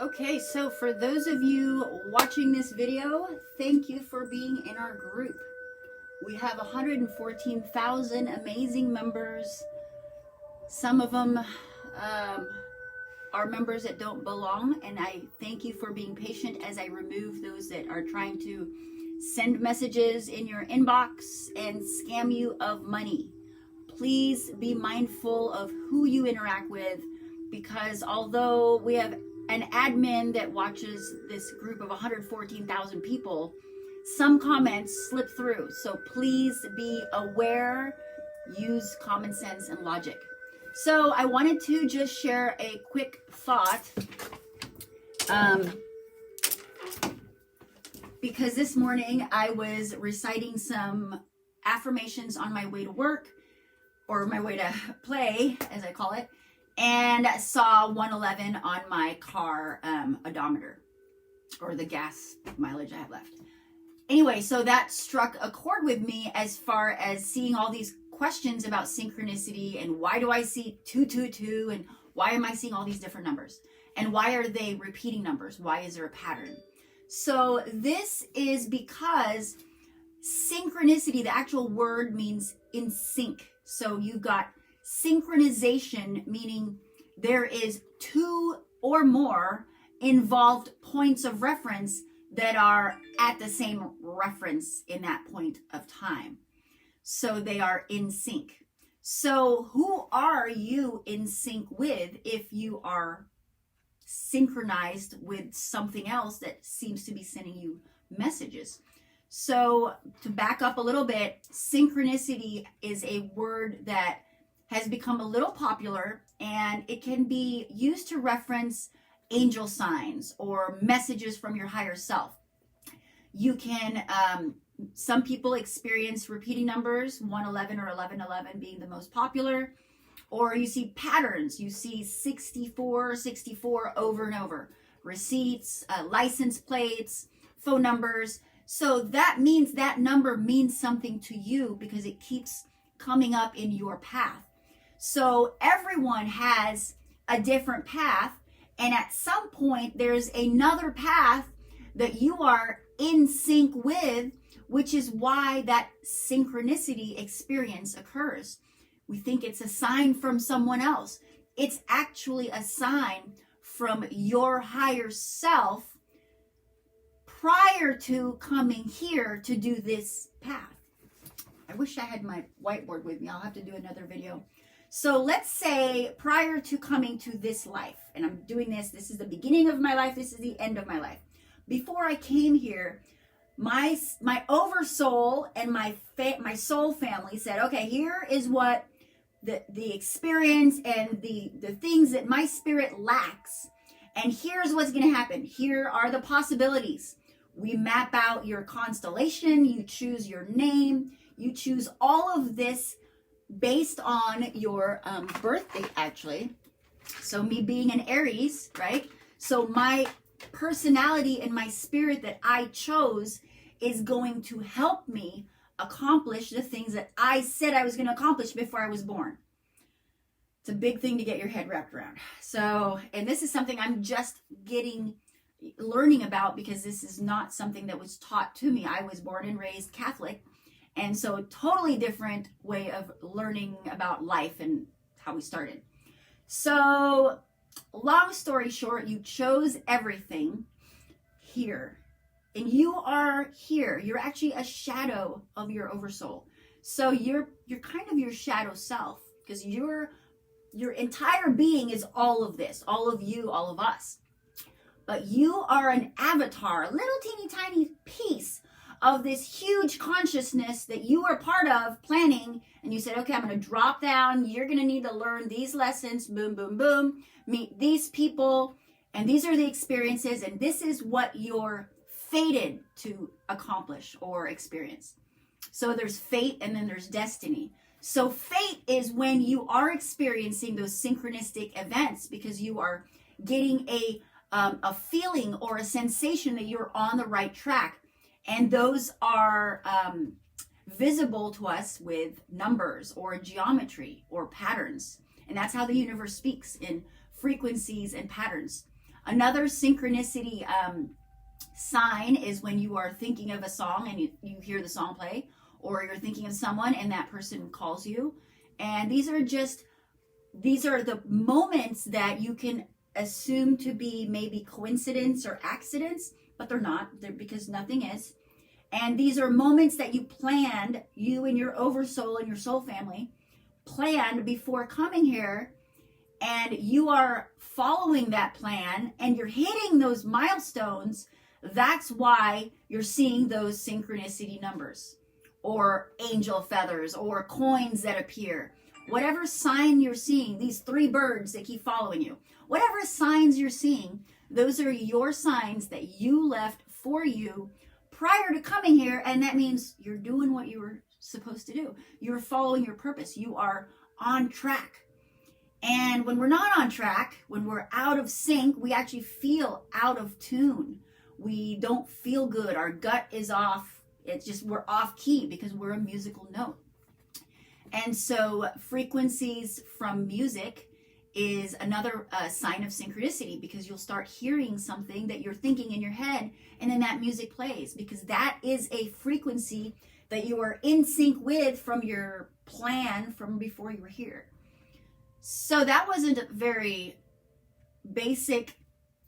Okay, so for those of you watching this video, thank you for being in our group. We have 114,000 amazing members. Some of them are members that don't belong, and I thank you for being patient as I remove those that are trying to send messages in your inbox and scam you of money. Please be mindful of who you interact with, because although we have an admin that watches this group of 114,000 people, some comments slip through. So please be aware, use common sense and logic. So I wanted to just share a quick thought, because this morning I was reciting some affirmations on my way to work, or my way to play, as I call it, and saw 111 on my car odometer, or the gas mileage I have left. Anyway, so that struck a chord with me as far as seeing all these questions about synchronicity and why do I see 222 and why am I seeing all these different numbers and why are they repeating numbers? Why is there a pattern? So this is because synchronicity, the actual word means in sync. So you've got synchronization, meaning there is two or more involved points of reference that are at the same reference in that point of time. So they are in sync. So who are you in sync with if you are synchronized with something else that seems to be sending you messages? So to back up a little bit, synchronicity is a word that has become a little popular, and it can be used to reference angel signs or messages from your higher self. You can, some people experience repeating numbers, 111 or 1111 being the most popular, or you see patterns. You see 64, 64 over and over. Receipts, license plates, phone numbers. So that means that number means something to you because it keeps coming up in your path. So everyone has a different path, and at some point there's another path that you are in sync with, which is why that synchronicity experience occurs. We think it's a sign from someone else. It's actually a sign from your higher self prior to coming here to do this path. I wish I had my whiteboard with me. I'll have to do another video. So let's say prior to coming to this life, and I'm doing this is the beginning of my life, this is the end of my life. Before I came here, my oversoul and my soul family said, okay, here is what the experience and the things that my spirit lacks, and here's what's going to happen. Here are the possibilities. We map out your constellation, you choose your name, you choose all of this based on your birth date, actually. So me being an Aries, right? So my personality and my spirit that I chose is going to help me accomplish the things that I said I was going to accomplish before I was born. It's a big thing to get your head wrapped around. So, and this is something I'm just learning about, because this is not something that was taught to me. I was born and raised Catholic, and so a totally different way of learning about life and how we started. So long story short, you chose everything here, and you are here. You're actually a shadow of your oversoul. So you're kind of your shadow self, because your entire being is all of this, all of you, all of us. But you are an avatar, a little teeny tiny piece of this huge consciousness that you are part of planning. And you said, okay, I'm going to drop down. You're going to need to learn these lessons. Boom, boom, boom. Meet these people. And these are the experiences. And this is what you're fated to accomplish or experience. So there's fate and then there's destiny. So fate is when you are experiencing those synchronistic events because you are getting a feeling or a sensation that you're on the right track. And those are visible to us with numbers or geometry or patterns. And that's how the universe speaks, in frequencies and patterns. Another synchronicity sign is when you are thinking of a song and you hear the song play, or you're thinking of someone and that person calls you. And these are the moments that you can assume to be maybe coincidence or accidents, but they're not. They're because nothing is. And these are moments that you planned, you and your oversoul and your soul family planned before coming here, and you are following that plan and you're hitting those milestones. That's why you're seeing those synchronicity numbers or angel feathers or coins that appear. Whatever sign you're seeing, these 3 birds that keep following you, whatever signs you're seeing, those are your signs that you left for you prior to coming here. And that means you're doing what you were supposed to do. You're following your purpose. You are on track. And when we're not on track, when we're out of sync, we actually feel out of tune. We don't feel good. Our gut is off. It's just we're off key because we're a musical note. And so frequencies from music is another sign of synchronicity, because you'll start hearing something that you're thinking in your head, and then that music plays, because that is a frequency that you are in sync with from your plan from before you were here. So that wasn't a very basic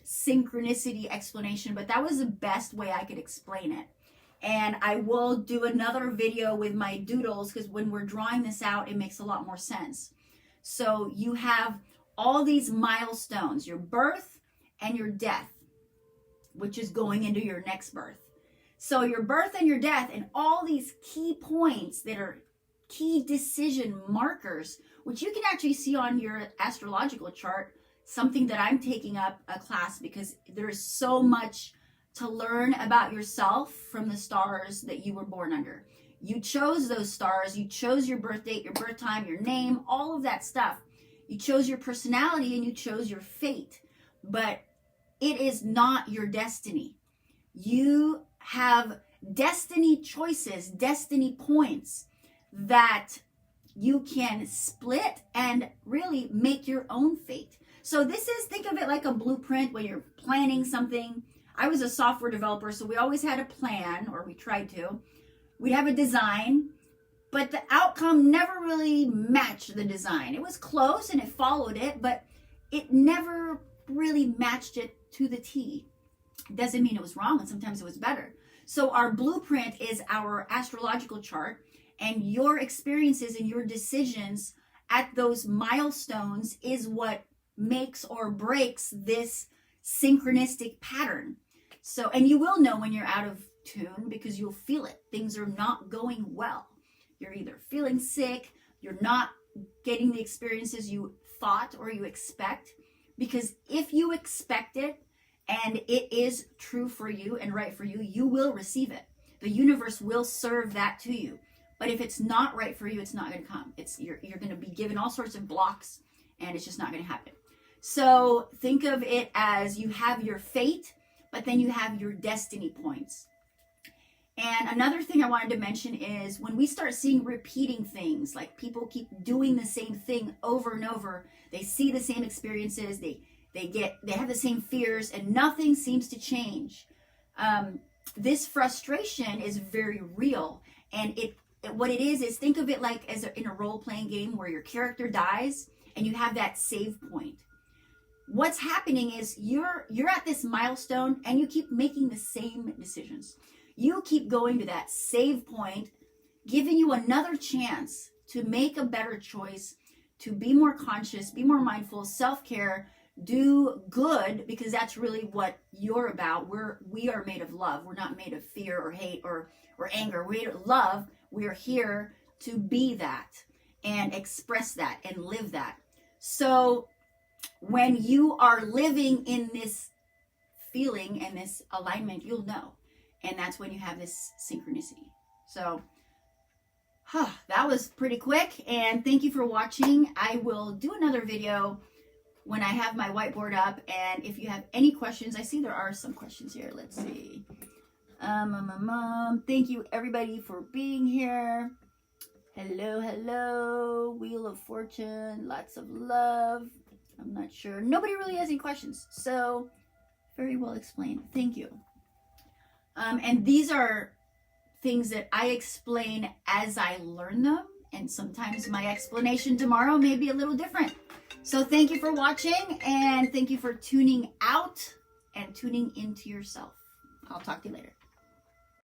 synchronicity explanation, but that was the best way I could explain it. And I will do another video with my doodles, because when we're drawing this out, it makes a lot more sense. So you have all these milestones, your birth and your death, which is going into your next birth. So your birth and your death and all these key points that are key decision markers, which you can actually see on your astrological chart, something that I'm taking up a class because there's so much to learn about yourself from the stars that you were born under. You chose those stars, you chose your birth date, your birth time, your name, all of that stuff. You chose your personality and you chose your fate, but it is not your destiny. You have destiny choices, destiny points that you can split and really make your own fate. So this is, think of it like a blueprint when you're planning something. I was a software developer, so we always had a plan, or we tried to. We'd have a design, but the outcome never really matched the design. It was close and it followed it, but it never really matched it to the T. Doesn't mean it was wrong, and sometimes it was better. So our blueprint is our astrological chart, and your experiences and your decisions at those milestones is what makes or breaks this synchronistic pattern. So, and you will know when you're out of tune because you'll feel it. Things are not going well. You're either feeling sick, you're not getting the experiences you thought or you expect. Because if you expect it and it is true for you and right for you, you will receive it. The universe will serve that to you. But if it's not right for you, it's not going to come. You're going to be given all sorts of blocks, and it's just not going to happen. So think of it as you have your fate, but then you have your destiny points. And another thing I wanted to mention is when we start seeing repeating things, like people keep doing the same thing over and over, they see the same experiences, they have the same fears, and nothing seems to change. This frustration is very real, and what it is think of it like in a role-playing game where your character dies and you have that save point. What's happening is you're at this milestone and you keep making the same decisions. You keep going to that save point, giving you another chance to make a better choice, to be more conscious, be more mindful, self-care, do good, because that's really what you're about. We are made of love. We're not made of fear or hate or anger. We're made of love. We are here to be that and express that and live that. So when you are living in this feeling and this alignment, you'll know. And that's when you have this synchronicity. So that was pretty quick. And thank you for watching. I will do another video when I have my whiteboard up. And if you have any questions, I see there are some questions here. Let's see. Thank you everybody for being here. Hello, Wheel of Fortune, lots of love. I'm not sure. Nobody really has any questions. So Very well explained. Thank you. And these are things that I explain as I learn them. And sometimes my explanation tomorrow may be a little different. So thank you for watching, and thank you for tuning out and tuning into yourself. I'll talk to you later.